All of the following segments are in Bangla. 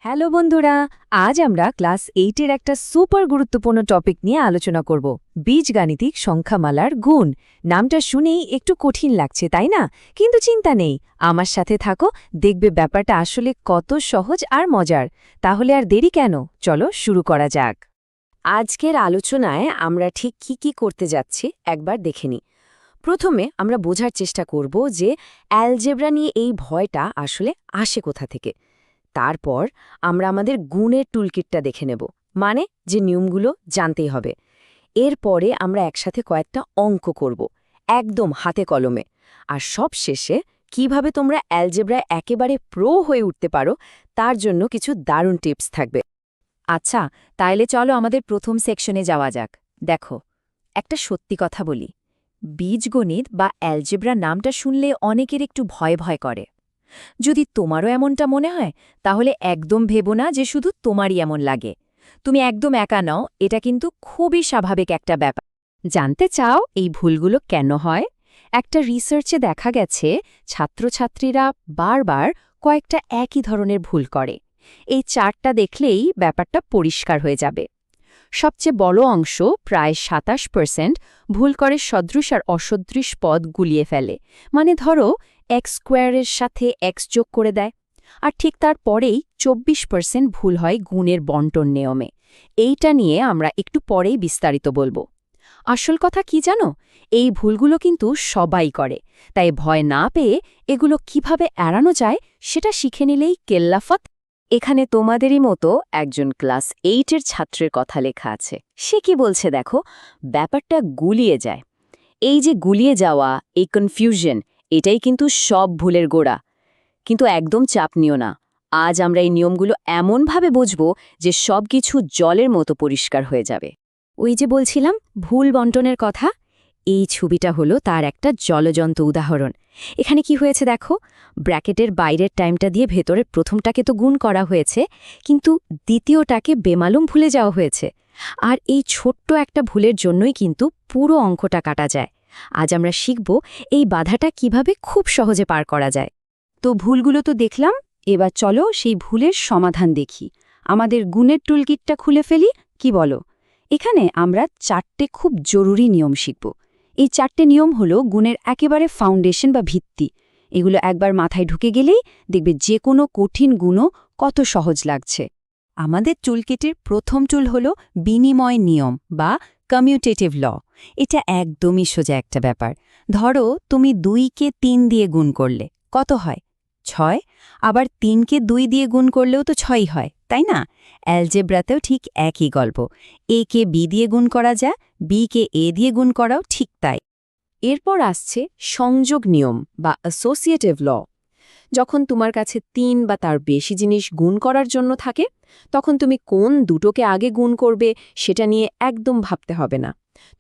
হ্যালো বন্ধুরা, আজ আমরা ক্লাস 8-এর একটা সুপার গুরুত্বপূর্ণ টপিক নিয়ে আলোচনা করব। বীজগাণিতিক সংখ্যামালার গুণ। নামটা শুনেই একটু কঠিন লাগছে, তাই না? কিন্তু চিন্তা নেই, আমার সাথে থাকো, দেখবে ব্যাপারটা আসলে কত সহজ আর মজার। তাহলে আর দেরি কেন, চলো শুরু করা যাক। আজকের আলোচনায় আমরা ঠিক কি করতে যাচ্ছি একবার দেখে নিই। প্রথমে আমরা বোঝার চেষ্টা করব যে অ্যালজেব্রা নিয়ে এই ভয়টা আসলে আসে কোথা থেকে। তারপর আমরা আমাদের গুণের টুলকিটটা দেখে নেব, মানে যে নিয়মগুলো জানতেই হবে। এরপরে আমরা একসাথে কয়েকটা অঙ্ক করব, একদম হাতে কলমে। আর সব শেষে কিভাবে তোমরা অ্যালজেব্রায় একেবারে প্রো হয়ে উঠতে পারো তার জন্য কিছু দারুণ টিপস থাকবে। আচ্ছা, তাইলে চলো আমাদের প্রথম সেকশনে যাওয়া যাক। দেখো, একটা সত্যি কথা বলি, বীজগণিত বা অ্যালজেব্রা নামটা শুনলে অনেকের একটু ভয় ভয় করে। যদি তোমারও এমনটা মনে হয়, তাহলে একদম ভেবো না যে শুধু তোমারই এমন লাগে। তুমি একদম একা নও, এটা কিন্তু খুবই স্বাভাবিক একটা ব্যাপার। জানতে চাও এই ভুলগুলো কেন হয়? একটা রিসার্চে দেখা গেছে ছাত্রছাত্রীরা বারবার কয়েকটা একই ধরনের ভুল করে। এই চার্টটা দেখলেই ব্যাপারটা পরিষ্কার হয়ে যাবে। সবচেয়ে বড় অংশ, প্রায় ২৭%, ভুল করে সদৃশ আর অসদৃশ পদ গুলিয়ে ফেলে। মানে ধরো এক্স স্কোয়ারের সাথে এক্স যোগ করে দেয়। আর ঠিক তার পরেই ২৪% ভুল হয় গুণের বন্টন নিয়মে। এইটা নিয়ে আমরা একটু পরেই বিস্তারিত বলবো। আসল কথা কি জানো, এই ভুলগুলো কিন্তু সবাই করে। তাই ভয় না পেয়ে এগুলো কিভাবে এড়ানো যায় সেটা শিখে নিলেই কেল্লাফত। এখানে তোমাদেরই মতো একজন ক্লাস 8-এর ছাত্রের কথা লেখা আছে। সে কি বলছে দেখো, ব্যাপারটা গুলিয়ে যায়। এই যে গুলিয়ে যাওয়া, এই কনফিউশন, এটাই কিন্তু সব ভুলের গোড়া। কিন্তু একদম চাপ নিও না, আজ আমরা এই নিয়মগুলো এমনভাবে বুঝব যে সব কিছু জলের মতো পরিষ্কার হয়ে যাবে। ওই যে বলছিলাম ভুল বন্টনের কথা, এই ছবিটা হলো তার একটা জলজন্ত উদাহরণ। এখানে কি হয়েছে দেখো, ব্র্যাকেটের বাইরের টাইমটা দিয়ে ভেতরের প্রথমটাকে তো গুণ করা হয়েছে, কিন্তু দ্বিতীয়টাকে বেমালুম ভুলে যাওয়া হয়েছে। আর এই ছোট্ট একটা ভুলের জন্যই কিন্তু পুরো অঙ্কটা কাটা যায়। আজ আমরা শিখব এই বাধাটা কিভাবে খুব সহজে পার করা যায়। তো ভুলগুলো তো দেখলাম, এবার চলো সেই ভুলের সমাধান দেখি। আমাদের গুণের টুলকিটটা খুলে ফেলি, কি বলো? এখানে আমরা 4টে খুব জরুরি নিয়ম শিখব। এই 4টে নিয়ম হলো গুণের একেবারে ফাউন্ডেশন বা ভিত্তি। এগুলো একবার মাথায় ঢুকে গেলেই দেখবে যে কোনো কঠিন গুণও কত সহজ লাগছে। আমাদের টুলকিটের প্রথম টুল হলো বিনিময় নিয়ম বা কমিউটেটিভ ল। এটা একদমই সোজা একটা ব্যাপার। ধরো তুমি 2কে 3 দিয়ে গুণ করলে কত হয়? 6। আবার 3কে 2 দিয়ে গুণ করলেও তো 6ই হয়, তাই না? অ্যালজেব্রাতেও ঠিক একই গল্প। এ কে বি দিয়ে গুণ করা যায়, বি কে এ দিয়ে গুণ করাও ঠিক তাই। এরপর আসছে সংযোগ নিয়ম বা অ্যাসোসিয়েটিভ ল। যখন তোমার কাছে 3 বা তার বেশি জিনিস গুণ করার জন্য থাকে, তখন তুমি কোন দুটোকে আগে গুণ করবে সেটা নিয়ে একদম ভাবতে হবে না।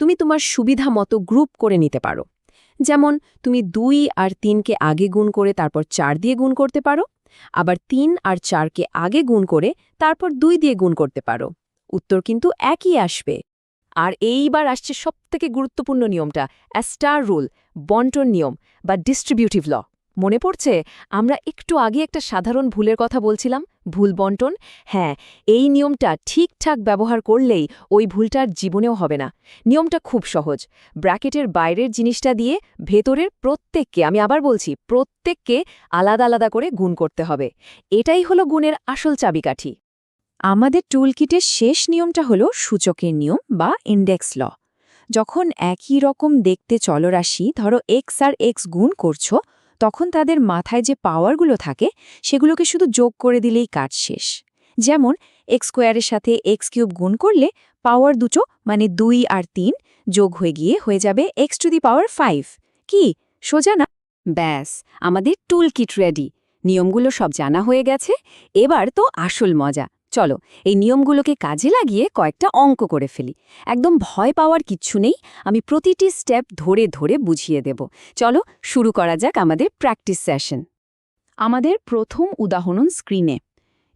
তুমি তোমার সুবিধা মতো গ্রুপ করে নিতে পারো। যেমন তুমি 2 আর 3কে আগে গুণ করে তারপর 4 দিয়ে গুণ করতে পারো, আবার 3 আর 4কে আগে গুণ করে তারপর 2 দিয়ে গুণ করতে পারো। উত্তর কিন্তু একই আসবে। আর এইবার আসছে সবথেকে গুরুত্বপূর্ণ নিয়মটা, অ্যাস্টার রুল, বন্টন নিয়ম বা ডিস্ট্রিবিউটিভ ল। মনে পড়ছে আমরা একটু আগে একটা সাধারণ ভুলের কথা বলছিলাম, ভুল বন্টন? হ্যাঁ, এই নিয়মটা ঠিকঠাক ব্যবহার করলেই ওই ভুলটার জীবনেও হবে না। নিয়মটা খুব সহজ। ব্র্যাকেটের বাইরের জিনিসটা দিয়ে ভেতরের প্রত্যেককে, আমি আবার বলছি, প্রত্যেককে আলাদা আলাদা করে গুণ করতে হবে। এটাই হলো গুণের আসল চাবিকাঠি। আমাদের টুলকিটের শেষ নিয়মটা হলো সূচকের নিয়ম বা ইন্ডেক্স ল। যখন একই রকম দেখতে চলরাশি, ধরো এক্স আর এক্স গুণ করছো, তখন তাদের মাথায় যে পাওয়ারগুলো থাকে সেগুলোকে শুধু যোগ করে দিলেই কাজ শেষ। যেমন এক্স স্কোয়ারের সাথে এক্স কিউব গুণ করলে পাওয়ার দুটো, মানে 2 আর 3, যোগ হয়ে গিয়ে হয়ে যাবে এক্স টু দি পাওয়ার 5। কি সোজা না? ব্যাস, আমাদের টুলকিট রেডি। নিয়মগুলো সব জানা হয়ে গেছে, এবার তো আসল মজা। চলো এই নিয়মগুলোকে কাজে লাগিয়ে কয়েকটা অঙ্ক করে ফেলি। একদম ভয় পাওয়ার কিচ্ছু নেই, আমি প্রতিটি স্টেপ ধরে ধরে বুঝিয়ে দেব। চলো শুরু করা যাক আমাদের প্র্যাকটিস সেশন। আমাদের প্রথম উদাহরণ স্ক্রিনে।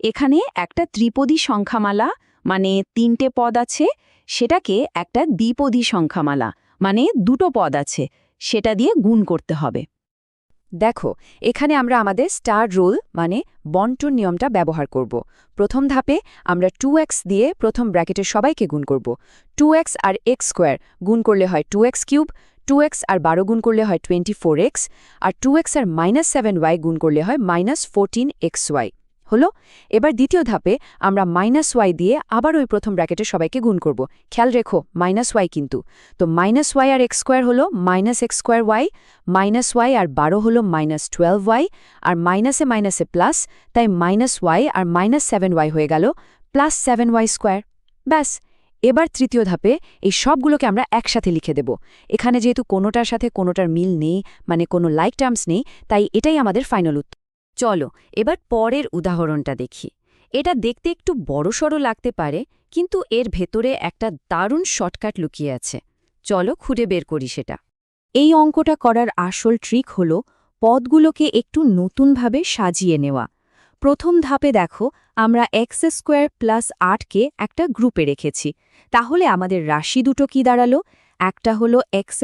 এখানে একটা ত্রিপদী সংখ্যামালা, মানে 3টে পদ আছে, সেটাকে একটা দ্বিপদী সংখ্যামালা, মানে 2টো পদ আছে, সেটা দিয়ে গুণ করতে হবে। দেখো, এখানে আমরা আমাদের স্টার রুল মানে বন্টন নিয়মটা ব্যবহার করব। প্রথম ধাপে আমরা 2x দিয়ে প্রথম ব্র্যাকেটের সবাইকে গুণ করব। 2x আর x স্কোয়ার গুণ করলে হয় 2x কিউব, 2x আর 12 গুণ করলে হয় 24x, আর 2x আর -7y গুণ করলে হয় -14xy। হলো? এবার দ্বিতীয় ধাপে আমরা -y দিয়ে আবার ওই প্রথম ব্র্যাকেটের সবাইকে গুণ করব। খেয়াল রেখো -y কিন্তু। তো -y আর x স্কোয়ার হলো -x²y, -y আর 12 হলো -12y, আর মাইনাসে মাইনাসে প্লাস, তাই -y আর -7y হয়ে গেল +7y²। ব্যাস। এবার তৃতীয় ধাপে এই সবগুলোকে আমরা একসাথে লিখে দেব। এখানে যেহেতু কোনোটার সাথে কোনোটার মিল নেই, মানে কোনো লাইক টার্মস নেই, তাই এটাই আমাদের ফাইনাল উত্তর। চলো এবার পরের উদাহরণটা দেখি। এটা দেখতে একটু বড়সড় লাগতে পারে, কিন্তু এর ভেতরে একটা দারুণ শর্টকাট লুকিয়ে আছে। চলো খুঁজে বের করি সেটা। এই অঙ্কটা করার আসল ট্রিক হল পদগুলোকে একটু নতুনভাবে সাজিয়ে নেওয়া। প্রথম ধাপে দেখো, আমরা x² + 8কে একটা গ্রুপে রেখেছি। তাহলে আমাদের রাশি দুটো কি দাঁড়ালো? একটা হলো x²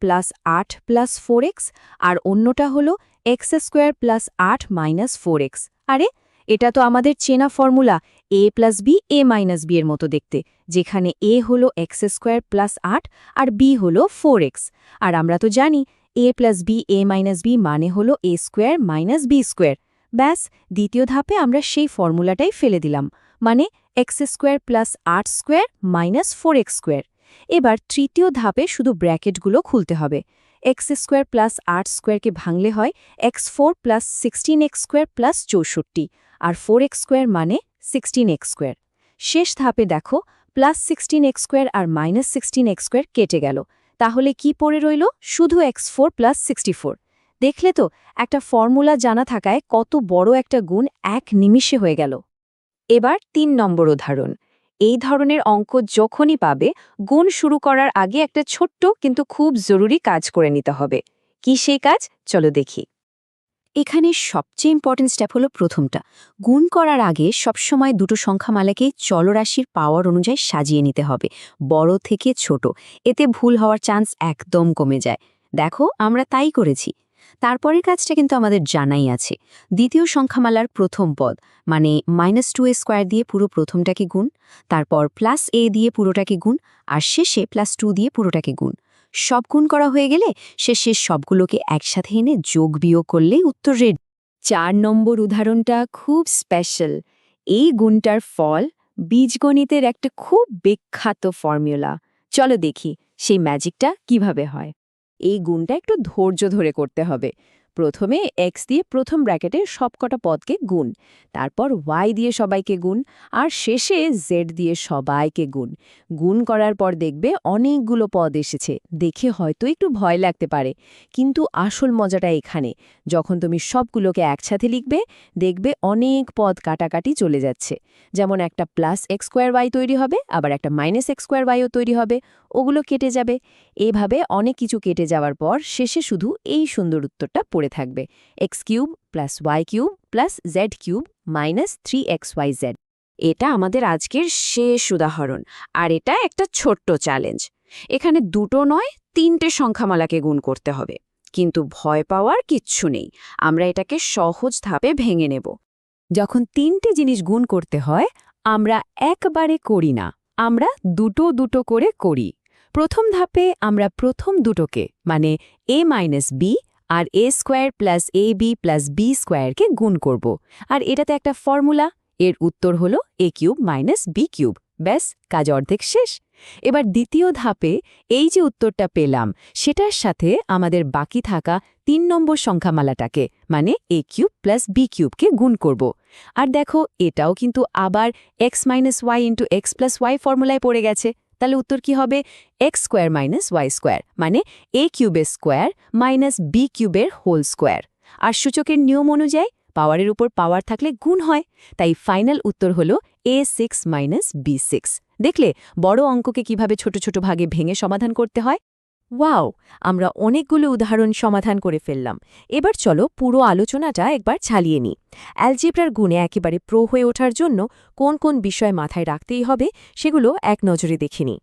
+ 8 + 4x, আর অন্যটা হলো x² + 8 - 4x। আরে, এটা তো আমাদের চেনা formula a + b a - b এর মতো দেখতে, যেখানে a হলো x² + 8 আর b হলো 4x। আর আমরা তো জানি a + b a - b মানে হলো a² - b²। ব্যাস, দ্বিতীয় ধাপে আমরা সেই ফর্মুলাটাই ফেলে দিলাম, মানে x² + 8² - 4x²। এবার তৃতীয় ধাপে শুধু ব্র্যাকেটগুলো খুলতে হবে। x² + 8² ভাঙলে হয় x4 + 16x² + 64, আর 4x² মানে 16x²। শেষ ধাপে দেখো, +16x² আর -16x² কেটে গেল। তাহলে কি পড়ে রইল? শুধু x4 + 64। দেখলে তো, একটা ফর্মুলা জানা থাকায় কত বড় একটা গুণ এক নিমিষে হয়ে গেল। এবার 3 নম্বর উদাহরণ। এই ধরনের অঙ্ক যখনই পাবে, গুণ শুরু করার আগে একটা ছোট্ট কিন্তু খুব জরুরি কাজ করে নিতে হবে। কি সেই কাজ? চলো দেখি। এখানে সবচেয়ে ইম্পর্টেন্ট স্টেপ হলো প্রথমটা। গুণ করার আগে সবসময় দুটো সংখ্যামালাকেই চলরাশির পাওয়ার অনুযায়ী সাজিয়ে নিতে হবে, বড় থেকে ছোট। এতে ভুল হওয়ার চান্স একদম কমে যায়। দেখো, আমরা তাই করেছি। তারপরের কাজটা কিন্তু আমাদের জানাই আছে। দ্বিতীয় সংখ্যামালার প্রথম পদ মানে -2a² দিয়ে পুরো প্রথমটাকে গুণ, তারপর +a দিয়ে পুরোটাকে গুণ, আর শেষে +2 দিয়ে পুরোটাকে গুণ। সব গুণ করা হয়ে গেলে শেষে সবগুলোকে একসাথে এনে যোগ বিয়োগ করলেই উত্তর রেডি। 4 নম্বর উদাহরণটা খুব স্পেশাল। এই গুণটার ফল বীজগণিতের একটা খুব বিখ্যাত ফর্মুলা। চলো দেখি সেই ম্যাজিকটা কিভাবে হয়। এই গুণটা একটু ধৈর্য ধরে করতে হবে। প্রথমে x দিয়ে প্রথম ব্র্যাকেটে সবকটা পদকে গুণ, তারপর y দিয়ে সবাইকে গুণ, আর শেষে z দিয়ে সবাইকে গুণ। গুণ করার পর দেখবে অনেকগুলো পদ এসেছে। দেখে হয়তো একটু ভয় লাগতে পারে, কিন্তু আসল মজাটা এখানে। যখন তুমি সবগুলোকে একসাথে লিখবে, দেখবে অনেক পদ কাটাকাটি চলে যাচ্ছে। যেমন একটা +x² তৈরি হবে, আবার একটা -x²ও তৈরি হবে। ওগুলো কেটে যাবে। এইভাবে অনেক কিছু কেটে যাওয়ার পর শেষে শুধু এই সুন্দর উত্তরটা পড়ে থাকবে, x³ + y³ + z³ - 3xyz। এটা আমাদের আজকের শেষ উদাহরণ, আর এটা একটা ছোট্ট চ্যালেঞ্জ। এখানে দুটো নয়, 3টে সংখ্যামালাকে গুণ করতে হবে। কিন্তু ভয় পাওয়ার কিচ্ছু নেই, আমরা এটাকে সহজ ধাপে ভেঙে নেব। যখন 3টে জিনিস গুণ করতে হয়, আমরা একবারে করি না, আমরা দুটো দুটো করে করি। প্রথম ধাপে আমরা প্রথম দুটোকে মানে a - b R a² + ab + b² গুণ করব। আর এটাতে একটা ফর্মুলা, এর উত্তর হলো a³ - b³। ব্যাস, কাজ অর্ধেক শেষ। এবার দ্বিতীয় ধাপে এই যে উত্তরটা পেলাম, সেটার সাথে আমাদের বাকি থাকা 3 নম্বর সংখ্যামালাটাকে মানে a³ + b³ গুণ করব। আর দেখো, এটাও কিন্তু আবার x - y × x + y ফর্মুলায় পড়ে গেছে। তাহলে উত্তর কি হবে? x² - y² মানে a³ - b³ হোল স্কোয়ার। আর সূচকের নিয়ম অনুযায়ী পাওয়ারের উপর পাওয়ার থাকলে গুণ হয়, তাই ফাইনাল উত্তর হলো a6 - b6। দেখলে বড় অঙ্ককে কিভাবে ছোট ছোট ভাগে ভেঙে সমাধান করতে হয়। ওয়াও, আমরা অনেকগুলো উদাহরণ সমাধান করে ফেললাম। এবার চলো পুরো আলোচনাটা একবার চালিয়ে নিই। অ্যালজেব্রার গুণে একেবারে প্রো হয়ে ওঠার জন্য কোন কোন বিষয় মাথায় রাখতেই হবে, সেগুলো এক নজরে দেখে নিই।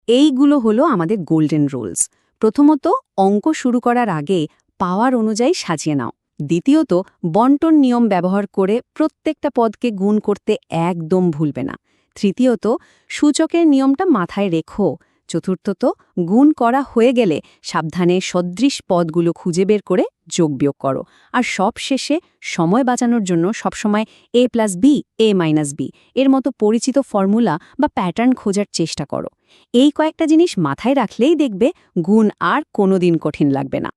এইগুলো হলো আমাদের গোল্ডেন রুলস। প্রথমত, অঙ্ক শুরু করার আগে পাওয়ার অনুযায়ী সাজিয়ে নাও। দ্বিতীয়ত, বন্টন নিয়ম ব্যবহার করে প্রত্যেকটা পদকে গুণ করতে একদম ভুলবে না। তৃতীয়ত, সূচকের নিয়মটা মাথায় রেখো। চতুর্থত, গুণ করা হয়ে গেলে সাবধানে সদৃশ পদগুলো খুঁজে বের করে যোগ বিয়োগ করো। আর সবশেষে সময় বাঁচানোর জন্য সবসময় a+b, a-b এর মতো পরিচিত ফর্মুলা বা প্যাটার্ন খোঁজার চেষ্টা করো। এই কয়েকটা জিনিস মাথায় রাখলেই দেখবে গুণ আর কোনোদিন কঠিন লাগবে না।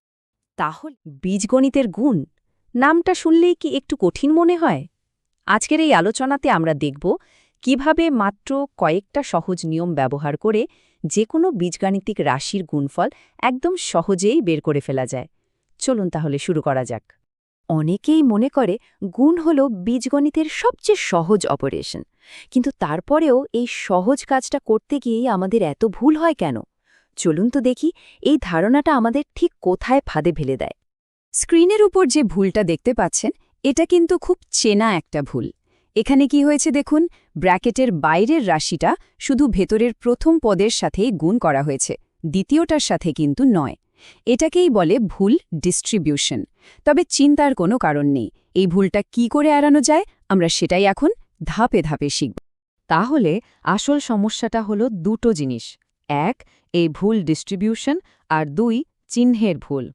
তাহলে বীজগণিতের গুণ নামটা শুনলেই কি একটু কঠিন মনে হয়? আজকের এই আলোচনাতে আমরা দেখব কিভাবে মাত্র কয়েকটা সহজ নিয়ম ব্যবহার করে যে কোনো বীজগাণিতিক রাশির গুণফল একদম সহজেই বের করে ফেলা যায়। চলুন তাহলে শুরু করা যাক। অনেকেই মনে করে গুণ হল বীজগণিতের সবচেয়ে সহজ অপারেশন, কিন্তু তারপরেও এই সহজ কাজটা করতে গিয়েই আমাদের এত ভুল হয় কেন? চলুন তো দেখি এই ধারণাটা আমাদের ঠিক কোথায় ফাঁদে ফেলে দেয়। স্ক্রিনের উপর যে ভুলটা দেখতে পাচ্ছেন, এটা কিন্তু খুব চেনা একটা ভুল। এখানে কি হয়েছে দেখুন, ব্র্যাকেটের বাইরের রাশিটা শুধু ভেতরের প্রথম পদের সাথেই গুণ করা হয়েছে, দ্বিতীয়টার সাথে কিন্তু নয়। এটাকেই বলে ভুল ডিস্ট্রিবিউশন। তবে চিন্তার কোনো কারণ নেই, এই ভুলটা কি করে এড়ানো যায় আমরা সেটাই এখন ধাপে ধাপে শিখব। তাহলে আসল সমস্যাটা হলো দুটো জিনিস: এক, এই ভুল ডিস্ট্রিবিউশন, আর দুই, চিহ্নের ভুল।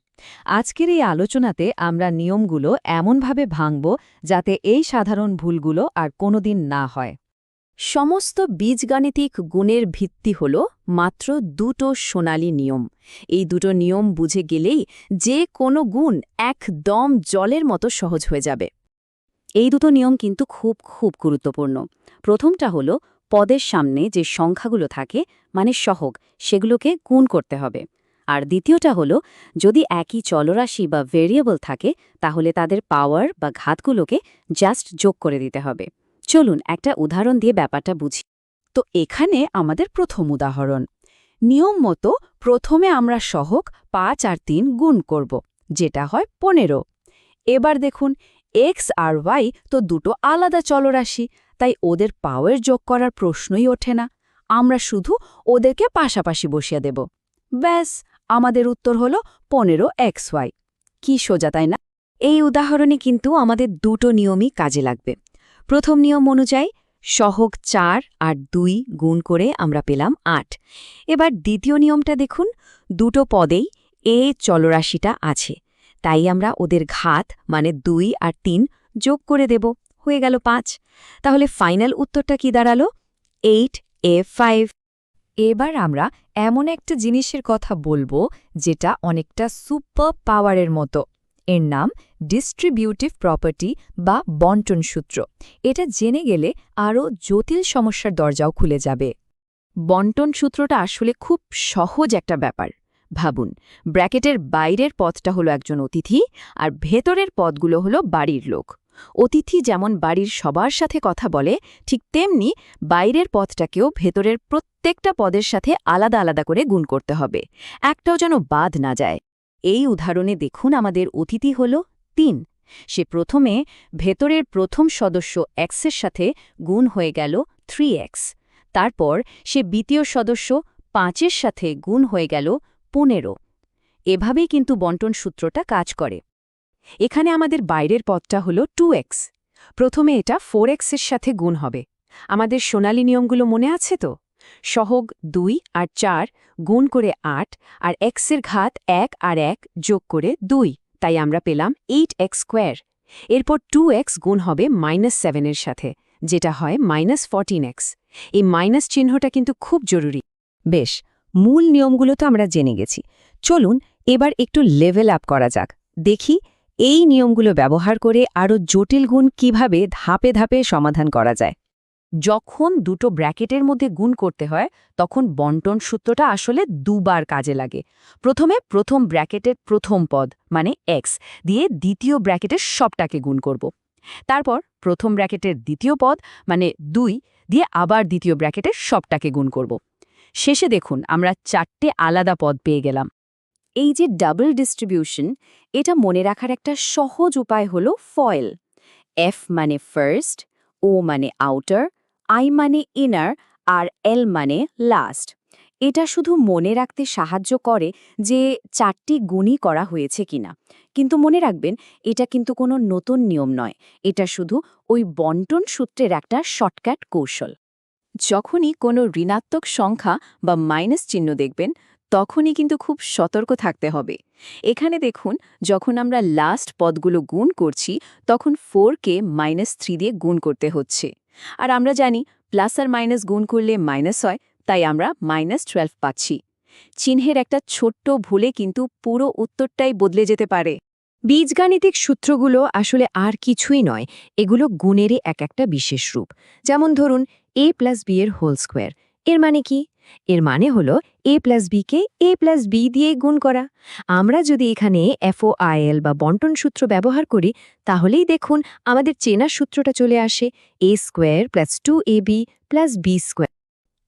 আজকের এই আলোচনাতে আমরা নিয়মগুলো এমনভাবে ভাঙব যাতে এই সাধারণ ভুলগুলো আর কোনোদিন না হয়। সমস্ত বীজগাণিতিক গুণের ভিত্তি হল মাত্র দুটো সোনালী নিয়ম। এই দুটো নিয়ম বুঝে গেলেই যে কোনো গুণ একদম জলের মতো সহজ হয়ে যাবে। এই দুটো নিয়ম কিন্তু খুব গুরুত্বপূর্ণ। প্রথমটা হলো পদের সামনে যে সংখ্যাগুলো থাকে মানে সহগ, সেগুলোকে গুণ করতে হবে। আর দ্বিতীয়টা হলো যদি একই চলরাশি বা ভেরিয়েবল থাকে তাহলে তাদের পাওয়ার বা ঘাতগুলোকে জাস্ট যোগ করে দিতে হবে। চলুন একটা উদাহরণ দিয়ে ব্যাপারটা বুঝি। তো এখানে আমাদের প্রথম উদাহরণ। নিয়ম মতো প্রথমে আমরা সহগ 5 আর 3 গুণ করব, যেটা হয় 15। এবার দেখুন, এক্স আর ওয়াই তো দুটো আলাদা চলরাশি, তাই ওদের পাওয়ার যোগ করার প্রশ্নই ওঠে না। আমরা শুধু ওদেরকে পাশাপাশি বসিয়ে দেব। ব্যাস, আমাদের উত্তর হল 15xy। কি সোজা, তাই না? এই উদাহরণে কিন্তু আমাদের দুটো নিয়মই কাজে লাগবে। প্রথম নিয়ম অনুযায়ী সহগ 4 আর 2 গুণ করে আমরা পেলাম 8। এবার দ্বিতীয় নিয়মটা দেখুন, দুটো পদেই এ চলরাশিটা আছে, তাই আমরা ওদের ঘাত মানে 2 আর 3 যোগ করে দেব, হয়ে গেল 5। তাহলে ফাইনাল উত্তরটা কি দাঁড়ালো? 8a5। এবার আমরা এমন একটা জিনিসের কথা বলবো যেটা অনেকটা সুপার পাওয়ারের মতো। এর নাম ডিস্ট্রিবিউটিভ প্রপার্টি বা বন্টন সূত্র। এটা জেনে গেলে আরও জটিল সমস্যার দরজাও খুলে যাবে। বন্টন সূত্রটা আসলে খুব সহজ একটা ব্যাপার। ভাবুন, ব্র্যাকেটের বাইরের পদটা হলো একজন অতিথি, আর ভেতরের পদগুলো হলো বাড়ির লোক। অতিথি যেমন বাড়ির সবার সাথে কথা বলে, ঠিক তেমনি বাইরের পদটাকেও ভেতরের প্রত্যেকটা পদের সাথে আলাদা আলাদা করে গুণ করতে হবে, একটাও যেন বাদ না যায়। এই উদাহরণে দেখুন, আমাদের অতিথি হল 3। সে প্রথমে ভেতরের প্রথম সদস্য এক্সের সাথে গুণ হয়ে গেল 3x। তারপর সে দ্বিতীয় সদস্য 5-এর সাথে গুণ হয়ে গেল 15। এভাবেই কিন্তু বন্টন সূত্রটা কাজ করে। এখানে আমাদের বাইরের পদটা হল 2x। প্রথমে এটা 4x এর সাথে গুণ হবে। আমাদের সোনালী নিয়মগুলো মনে আছে তো? সহগ 2 আর 4 গুণ করে 8, আর x এর ঘাত 1 আর 1 যোগ করে 2, তাই আমরা পেলাম 8x²। এরপর 2x গুণ হবে -7 এর সাথে, যেটা হয় -14x। এই মাইনাস চিহ্নটা কিন্তু খুব জরুরি। বেশ, মূল নিয়মগুলো তো আমরা জেনে গেছি। চলুন এবার একটু লেভেল আপ করা যাক। দেখি এই নিয়মগুলো ব্যবহার করে আরও জটিল গুণ কিভাবে ধাপে ধাপে সমাধান করা যায়। যখন দুটো ব্র্যাকেটের মধ্যে গুণ করতে হয় তখন বন্টন সূত্রটা আসলে দুবার কাজে লাগে। প্রথমে প্রথম ব্র্যাকেটের প্রথম পদ মানে x দিয়ে দ্বিতীয় ব্র্যাকেটের সবটাকে গুণ করব। তারপর প্রথম ব্র্যাকেটের দ্বিতীয় পদ মানে 2 দিয়ে আবার দ্বিতীয় ব্র্যাকেটের সবটাকে গুণ করব। শেষে দেখুন আমরা 4টে আলাদা পদ পেয়ে গেলাম। এই যে ডাবল ডিস্ট্রিবিউশন, এটা মনে রাখার একটা সহজ উপায় হলো ফয়েল। F মানে ফার্স্ট, O মানে আউটার, I মানে ইনার, আর L মানে লাস্ট। এটা শুধু মনে রাখতে সাহায্য করে যে 4টি গুণই করা হয়েছে কিনা। কিন্তু মনে রাখবেন, এটা কিন্তু কোনো নতুন নিয়ম নয়। এটা শুধু ওই বন্টন সূত্রের একটা শর্টকাট কৌশল। যখনই কোনো ঋণাত্মক সংখ্যা বা মাইনাস চিহ্ন দেখবেন, তখনই কিন্তু খুব সতর্ক থাকতে হবে। এখানে দেখুন, যখন আমরা লাস্ট পদগুলো গুণ করছি, তখন 4কে -3 দিয়ে গুণ করতে হচ্ছে। আর আমরা জানি প্লাস আর মাইনাস গুণ করলে মাইনাস হয়, তাই আমরা -12 পাচ্ছি। চিহ্নের একটা ছোট্ট ভুলে কিন্তু পুরো উত্তরটাই বদলে যেতে পারে। বীজগাণিতিক সূত্রগুলো আসলে আর কিছুই নয়, এগুলো গুণেরই একটা বিশেষ রূপ। যেমন ধরুন a+b এর হোল স্কোয়ার। এর মানে কি? এর মানে হলো a+b কে a+b দিয়ে গুণ করা। আমরা যদি এখানে FOIL বা বন্টন সূত্র ব্যবহার করি, তাহলেই দেখুন আমাদের চেনা সূত্রটা চলে আসে a² + 2ab + b²।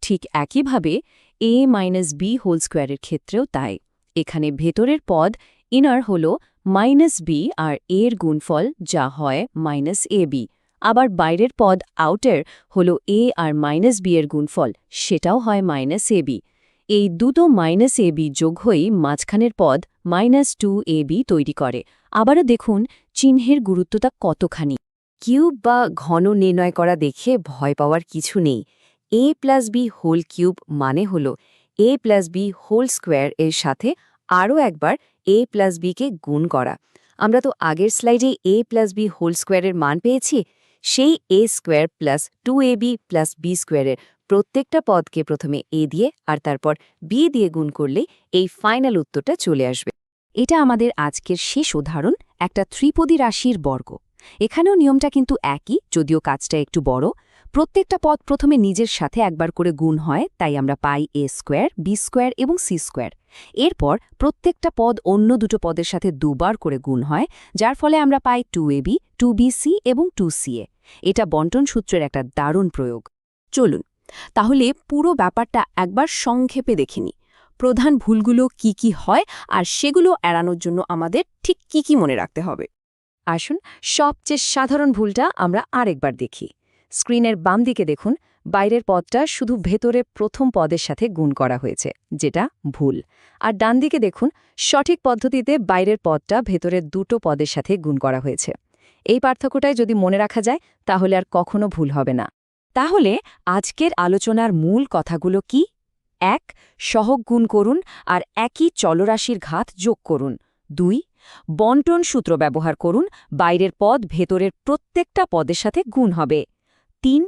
ঠিক একইভাবে a - b হোল স্কোয়ারের ক্ষেত্রেও তাই। এখানে ভেতরের পদ ইনার হল -b আর a এর গুণফল, যা হয় -ab। আবার বাইরের পদ আউটার হল a আর -b এর গুণফল, সেটাও হয় -ab। এই দুটো -ab যোগ হয়েই মাঝখানের পদ -2ab তৈরি করে। আবারও দেখুন চিহ্নের গুরুত্বটা কতখানি। কিউব বা ঘন নির্ণয় করা দেখে ভয় পাওয়ার কিছু নেই। a+b হোল কিউব মানে হল a+b হোল স্কোয়ার এর সাথে আরও একবার a+b কে গুণ করা। আমরা তো আগের স্লাইডে a+b হোল স্কোয়ারের মান পেয়েছি। সেই a² + 2ab + b² এর প্রত্যেকটা পদকে প্রথমে a দিয়ে আর তারপর b দিয়ে গুণ করলে এই ফাইনাল উত্তরটা চলে আসবে। এটা আমাদের আজকের শেষ উদাহরণ, একটা ত্রিপদী রাশির বর্গ। এখানেও নিয়মটা কিন্তু একই, যদিও কাজটা একটু বড়। প্রত্যেকটা পদ প্রথমে নিজের সাথে একবার করে গুণ হয়, তাই আমরা পাই a², b² এবং c²। এরপর প্রত্যেকটা পদ অন্য দুটো পদের সাথে দুবার করে গুণ হয়, যার ফলে আমরা পাই 2ab, 2bc এবং 2ca। এটা বন্টন সূত্রের একটা দারুণ প্রয়োগ। চলুন তাহলে পুরো ব্যাপারটা একবার সংক্ষেপে দেখিনি। প্রধান ভুলগুলো কি কি হয় আর সেগুলো এড়ানোর জন্য আমাদের ঠিক কি কি মনে রাখতে হবে। আসুন সবচেয়ে সাধারণ ভুলটা আমরা আরেকবার দেখি। স্ক্রিনের বাম দিকে দেখুন, বাইরের পদটা শুধু ভেতরে প্রথম পদের সাথে গুণ করা হয়েছে, যেটা ভুল। আর ডান দিকে দেখুন, সঠিক পদ্ধতিতে বাইরের পদটা ভেতরের দুটো পদের সাথে গুণ করা হয়েছে। এই পার্থক্যটাই যদি মনে রাখা যায়, তাহলে আর কখনো ভুল হবে না। তাহলে আজকের আলোচনার মূল কথাগুলো কি? ১. সহগ গুণ করুন আর একই চলরাশির ঘাত যোগ করুন। ২. বন্টন সূত্র ব্যবহার করুন, বাইরের পদ ভেতরের প্রত্যেকটা পদের সাথে গুণ হবে। ৩.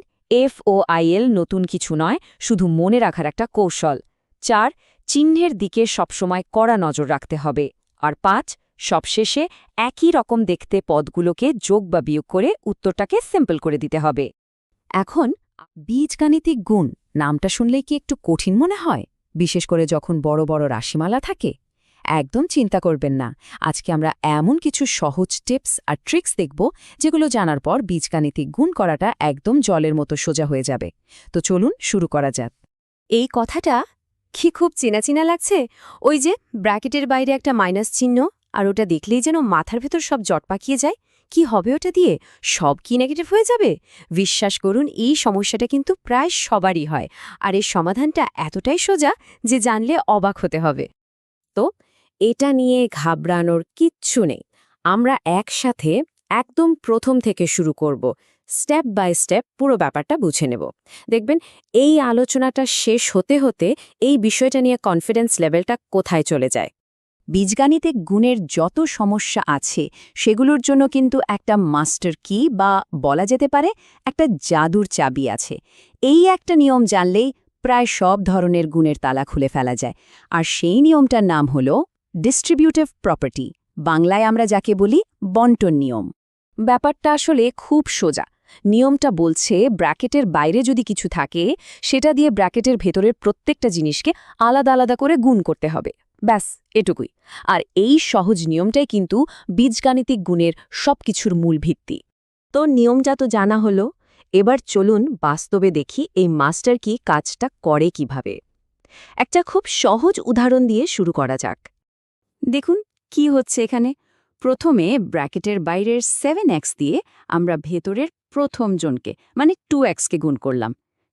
FOIL নতুন কিছু নয়, শুধু মনে রাখার একটা কৌশল। ৪. চিহ্নের দিকে সবসময় কড়া নজর রাখতে হবে। আর ৫. সবশেষে একই রকম দেখতে পদগুলোকে যোগ বা বিয়োগ করে উত্তরটাকে সিম্পল করে দিতে হবে। এখন বীজগাণিতিক গুণ নামটা শুনলেই কি একটু কঠিন মনে হয়, বিশেষ করে যখন বড় বড় রাশিমালা থাকে? একদম চিন্তা করবেন না। আজকে আমরা এমন কিছু সহজ টিপস আর ট্রিক্স দেখব, যেগুলো জানার পর বীজগাণিতিক গুণ করাটা একদম জলের মতো সোজা হয়ে যাবে। তো চলুন শুরু করা যাক। এই কথাটা কি খুব চেনা চেনা লাগছে? ওই যে ব্র্যাকেটের বাইরে একটা মাইনাস চিহ্ন, আর ওটা দেখলেই যেন মাথার ভেতর সব জট পাকিয়ে যায়। কি হবে ওটা দিয়ে? সব কি নেগেটিভ হয়ে যাবে? বিশ্বাস করুন, এই সমস্যাটা কিন্তু প্রায় সবারই হয়। আর এর সমাধানটা এতটাই সোজা যে জানলে অবাক হতে হবে। তো এটা নিয়ে ঘাবড়ানোর কিচ্ছু নেই। আমরা একসাথে একদম প্রথম থেকে শুরু করব। স্টেপ বাই স্টেপ পুরো ব্যাপারটা বুঝে নেব। দেখবেন এই আলোচনাটা শেষ হতে হতে এই বিষয়টা নিয়ে কনফিডেন্স লেভেলটা কোথায় চলে যায়। বীজগাণিতিক গুণের যত সমস্যা আছে, সেগুলোর জন্য কিন্তু একটা মাস্টার কি বা বলা যেতে পারে একটা জাদুর চাবি আছে। এই একটা নিয়ম জানলেই প্রায় সব ধরনের গুণের তালা খুলে ফেলা যায়। আর সেই নিয়মটার নাম হল ডিস্ট্রিবিউটিভ প্রপার্টি, বাংলায় আমরা যাকে বলি বন্টন নিয়ম। ব্যাপারটা আসলে খুব সোজা। নিয়মটা বলছে ব্র্যাকেটের বাইরে যদি কিছু থাকে, সেটা দিয়ে ব্র্যাকেটের ভেতরের প্রত্যেকটা জিনিসকে আলাদা আলাদা করে গুণ করতে হবে। ব্যাস এটুকুই। আর এই সহজ নিয়মটাই কিন্তু বীজগাণিতিক গুণের সবকিছুর মূল ভিত্তি। তো নিয়মটা তো জানা হলো, এবার চলুন বাস্তবে দেখি এই মাস্টার কি কাজটা করে কিভাবে। একটা খুব সহজ উদাহরণ দিয়ে শুরু করা যাক। দেখুন কি হচ্ছে এখানে। প্রথমে ব্র্যাকেটের বাইরের 7x দিয়ে আমরা ভেতরের প্রথম জনকে মানে 2x কে গুণ করলাম।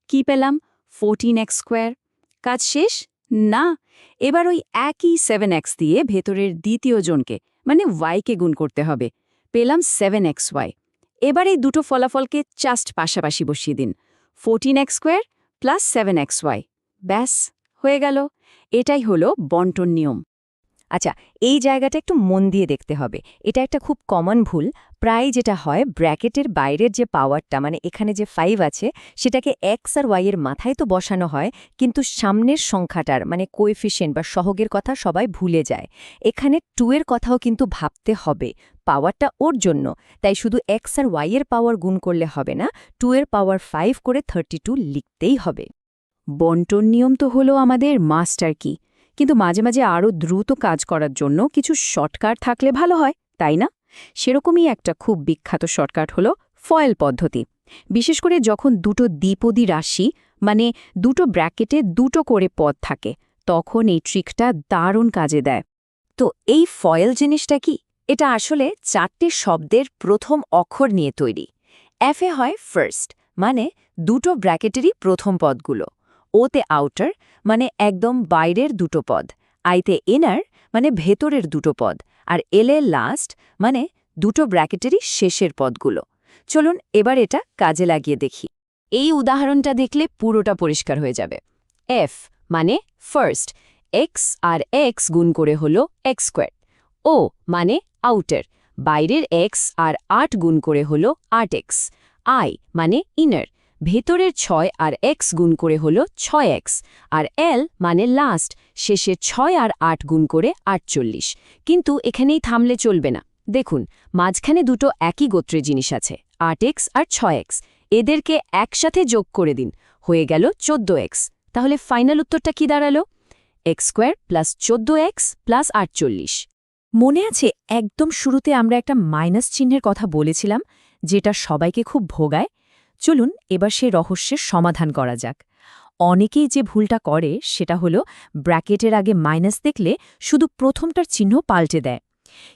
কি পেলাম? 14x²। কাজ শেষ, না, এবার ওই একই 7x দিয়ে ভেতরের দ্বিতীয় জনকে মানে y-কে গুণ করতে হবে। পেলাম 7xy। এবার এই দুটো ফলাফলকে জাস্ট পাশাপাশি বসিয়ে দিন। 14x² plus 7xy। ব্যাস, হয়ে গেল। এটাই হলো বন্টন নিয়ম। আচ্ছা, এই জায়গাটা একটু মন দিয়ে দেখতে হবে। এটা একটা খুব কমন ভুল। প্রায় যেটা হয়, ব্র্যাকেটের বাইরের যে পাওয়ারটা মানে এখানে যে 5 আছে সেটাকে এক্স আর ওয়াই এর মাথায় তো বসানো হয়, কিন্তু সামনের সংখ্যাটার মানে কোএফিশিয়েন্ট বা সহগের কথা সবাই ভুলে যায়। এখানে 2 এর কথাও কিন্তু ভাবতে হবে। পাওয়ারটা ওর জন্য, তাই শুধু এক্স আর ওয়াই এর পাওয়ার গুণ করলে হবে না, 2 এর পাওয়ার 5 করে 32 লিখতেই হবে। বন্টন নিয়ম তো হলো আমাদের মাস্টার কি, কিন্তু মাঝে মাঝে আরও দ্রুত কাজ করার জন্য কিছু শর্টকাট থাকলে ভালো হয়, তাই না? সেরকমই একটা খুব বিখ্যাত শর্টকাট হলো ফয়েল পদ্ধতি। বিশেষ করে যখন দুটো দ্বিপদী রাশি মানে দুটো ব্র্যাকেটে দুটো করে পদ থাকে, তখন এই ট্রিকটা দারুণ কাজে দেয়। তো এই ফয়েল জিনিসটা কি? এটা আসলে 4টে শব্দের প্রথম অক্ষর নিয়ে তৈরি। এফে হয় ফার্স্ট, মানে দুটো ব্র্যাকেটেরই প্রথম পদগুলো। ওতে আউটার, মানে একদম বাইরের দুটো পদ। আইতে ইনার, মানে ভেতরের দুটো পদ। আর এলে লাস্ট, মানে দুটো ব্র্যাকেটেরই শেষের পদগুলো। চলুন এবার এটা কাজে লাগিয়ে দেখি। এই উদাহরণটা দেখলে পুরোটা পরিষ্কার হয়ে যাবে। এফ মানে ফার্স্ট, এক্স আর এক্স গুণ করে হলো x²। ও মানে আউটার, বাইরের এক্স আর 8 গুণ করে হলো 8x। আই মানে ইনার, ভেতরের 6 আর এক্স গুণ করে হলো 6x। আর এল মানে লাস্ট, শেষে 6 আর 8 গুণ করে 48। কিন্তু এখানেই থামলে চলবে না। দেখুন, মাঝখানে দুটো একই গোত্রের জিনিস আছে, 8x আর 6x। এদেরকে একসাথে যোগ করে দিন, হয়ে গেল 14x। তাহলে ফাইনাল উত্তরটা কি দাঁড়ালো? x² plus 14x plus 48। মনে আছে একদম শুরুতে আমরা একটা মাইনাস চিহ্নের কথা বলেছিলাম, যেটা সবাইকে খুব ভোগায়? চলুন এবার সেই রহস্যের সমাধান করা যাক। অনেকেই যে ভুলটা করে সেটা হলো ব্র্যাকেটের আগে মাইনাস দেখলে শুধু প্রথমটার চিহ্ন পাল্টে দেয়।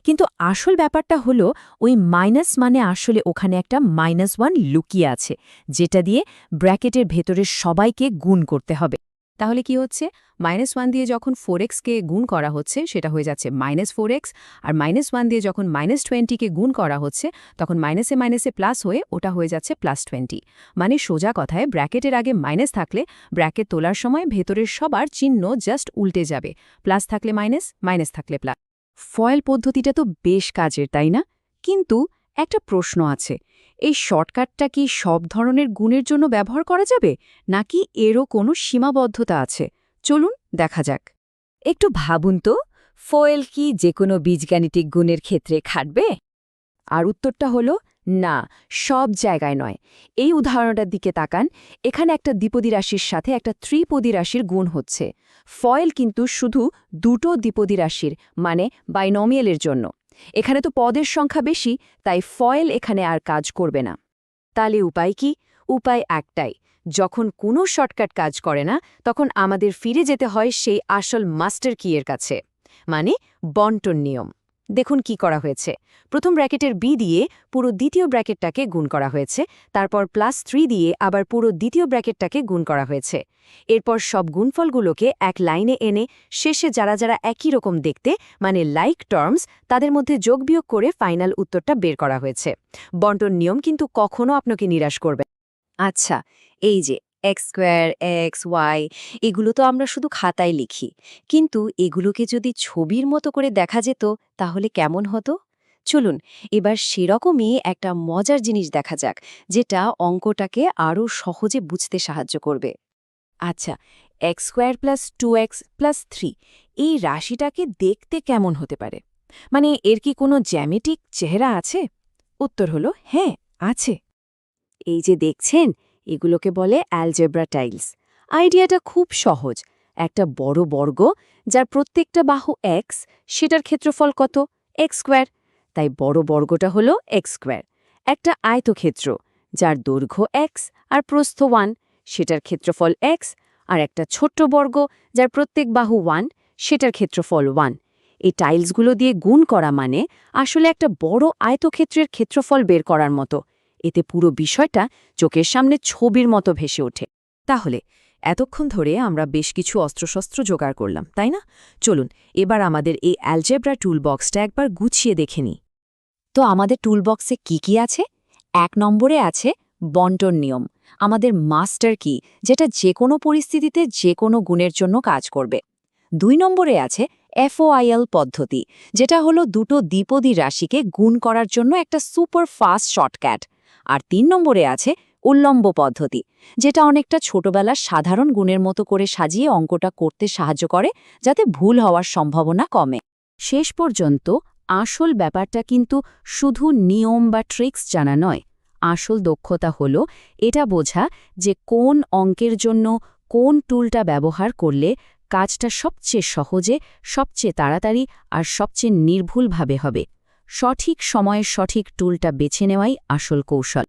কিন্তু আসল ব্যাপারটা হলো ওই মাইনাস মানে আসলে ওখানে একটা -1 লুকিয়ে আছে, যেটা দিয়ে ব্র্যাকেটের ভেতরের সবাইকে গুণ করতে হবে। তাহলে কি হচ্ছে, -1 দিয়ে যখন 4x-কে গুণ করা হচ্ছে সেটা হয়ে যাচ্ছে -4x, আর -1 দিয়ে যখন -20-কে গুণ করা হচ্ছে তখন মাইনাসে মাইনাসে প্লাস হয়ে ওটা হয়ে যাচ্ছে +20। মানে সোজা কথায় ব্র্যাকেটের আগে মাইনাস থাকলে ব্র্যাকেট তোলার সময় ভেতরের সবার চিহ্ন জাস্ট উল্টে যাবে, প্লাস থাকলে মাইনাস, মাইনাস থাকলে প্লাস। ফয়েল পদ্ধতিটা তো বেশ কাজের, তাই না? কিন্তু একটা প্রশ্ন আছে, এই শর্টকাটটা কি সব ধরনের গুণের জন্য ব্যবহার করা যাবে, নাকি এরও কোনো সীমাবদ্ধতা আছে? চলুন দেখা যাক। একটু ভাবুন তো, ফয়েল কি যে কোনো বীজগাণিতিক গুণের ক্ষেত্রে খাটবে? আর উত্তরটা হলো না, সব জায়গায় নয়। এই উদাহরণটার দিকে তাকান। এখানে একটা দ্বিপদী রাশির সাথে একটা ত্রিপদী রাশির গুণ হচ্ছে। ফয়েল কিন্তু শুধু দুটো দ্বিপদী রাশির মানে বাইনমিয়ালের জন্য। এখানে তো পদের সংখ্যা বেশি, তাই ফয়েল এখানে আর কাজ করবে না। তাহলে উপায় কি? উপায় একটাই, যখন কোনো শর্টকাট কাজ করে না তখন আমাদের ফিরে যেতে হয় সেই আসল মাস্টার কি এর কাছে, মানে বন্টন নিয়ম। দেখুন কি করা হয়েছে। প্রথম ব্র্যাকেটের বি দিয়ে পুরো দ্বিতীয় ব্র্যাকেটটাকে গুণ করা হয়েছে, তারপর +3 দিয়ে আবার পুরো দ্বিতীয় ব্র্যাকেটটাকে গুণ করা হয়েছে। এরপর সব গুণফলগুলোকে এক লাইনে এনে শেষে যারা যারা একই রকম দেখতে মানে লাইক টার্মস, তাদের মধ্যে যোগ বিয়োগ করে ফাইনাল উত্তরটা বের করা হয়েছে। বন্টন নিয়ম কিন্তু কখনো আপনাকে নিরাশ করবে। আচ্ছা, এই যে x², x, y এগুলো তো আমরা শুধু খাতায় লিখি, কিন্তু এগুলোকে যদি ছবির মতো করে দেখা যেত তাহলে কেমন হতো? চলুন এবার সেরকমই একটা মজার জিনিস দেখা যাক, যেটা অঙ্কটাকে আরও সহজে বুঝতে সাহায্য করবে। আচ্ছা, x² প্লাস 2x প্লাস 3 এই রাশিটাকে দেখতে কেমন হতে পারে? মানে এর কি কোনো জ্যামিতিক চেহারা আছে? উত্তর হলো হ্যাঁ, আছে। এই যে দেখছেন, এগুলোকে বলে অ্যালজেব্রা টাইলস। আইডিয়াটা খুব সহজ। একটা বড় বর্গ যার প্রত্যেকটা বাহু x, সেটার ক্ষেত্রফল কত? x²। তাই বড় বর্গটা হলো x²। একটা আয়তক্ষেত্র যার দৈর্ঘ্য x আর প্রস্থ 1, সেটার ক্ষেত্রফল x। আর একটা ছোট্ট বর্গ যার প্রত্যেক বাহু 1, সেটার ক্ষেত্রফল 1। এই টাইলসগুলো দিয়ে গুণ করা মানে আসলে একটা বড় আয়তক্ষেত্রের ক্ষেত্রফল বের করার মতো। এতে পুরো বিষয়টা চোখের সামনে ছবির মতো ভেসে ওঠে। তাহলে এতক্ষণ ধরে আমরা বেশ কিছু অস্ত্রশস্ত্র জোগাড় করলাম তাই না? চলুন এবার আমাদের এই অ্যালজেব্রা টুল বক্সটা একবার গুছিয়ে দেখে নিই। তো আমাদের টুলবক্সে কি কি আছে? 1 নম্বরে আছে বন্টন নিয়ম, আমাদের মাস্টার কি, যেটা যে কোনো পরিস্থিতিতে যে কোনো গুণের জন্য কাজ করবে। 2 নম্বরে আছে FOIL পদ্ধতি, যেটা হলো দুটো দ্বিপদী রাশিকে গুণ করার জন্য একটা সুপার ফাস্ট শর্টকাট। আর 3 নম্বরে আছে উল্লম্ব পদ্ধতি, যেটা অনেকটা ছোটবেলার সাধারণ গুণের মতো করে সাজিয়ে অঙ্কটা করতে সাহায্য করে, যাতে ভুল হওয়ার সম্ভাবনা কমে। শেষ পর্যন্ত আসল ব্যাপারটা কিন্তু শুধু নিয়ম বা ট্রিক্স জানা নয়। আসল দক্ষতা হলো এটা বোঝা যে কোন অঙ্কের জন্য কোন টুলটা ব্যবহার করলে কাজটা সবচেয়ে সহজে, সবচেয়ে তাড়াতাড়ি আর সবচেয়ে নির্ভুলভাবে হবে। সঠিক সময়ে সঠিক টুলটা বেছে নেওয়াই আসল কৌশল।